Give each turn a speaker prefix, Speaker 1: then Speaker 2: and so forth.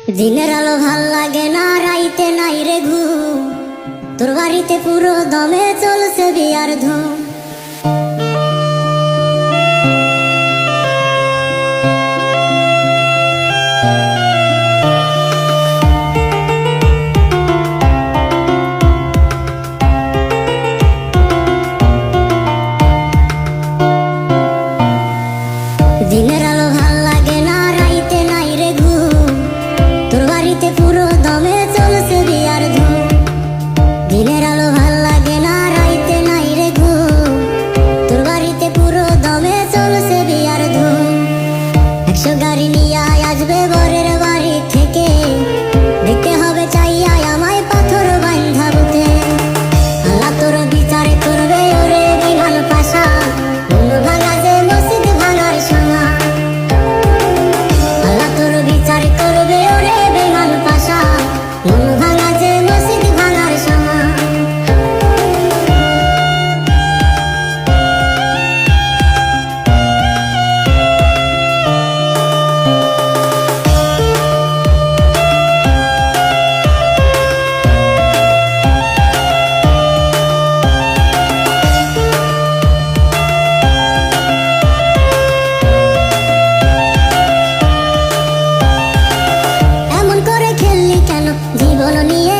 Speaker 1: দিনের আলো ভাল লাগে না, রাইতে নাই রে ঘুম। তোর বাড়িতে পুরো দমে চলছে বিয়ার ধুম। দিনের আলো ভাল লাগে না, রাইতে নাই রে ঘুম। তোর বাড়িতে পুরো দমে চলছে বিয়ার ধুম। দিনের আলো ভাল লাগে না, রাইতে নাই রে ঘুম। তোর বাড়িতে পুরো দমে চলছে বিয়ার ধুম। 100 গাড়ি নিয়ে আসবে বরের বাড়ি থেকে, দেখতে হবে চাইয়া আমায় পাথর বান্ধা বুকে। আল্লাহ তোর বিচার করবে ওরে বিমান পাশা, মন ভাঙা যে মসজিদ ভাঙার সময়। আল্লাহ তোর বিচার করবে ওরে বিমান পাশা, মন ভাঙা যে মসজিদ ভাঙার সময়। জীবন নিয়ে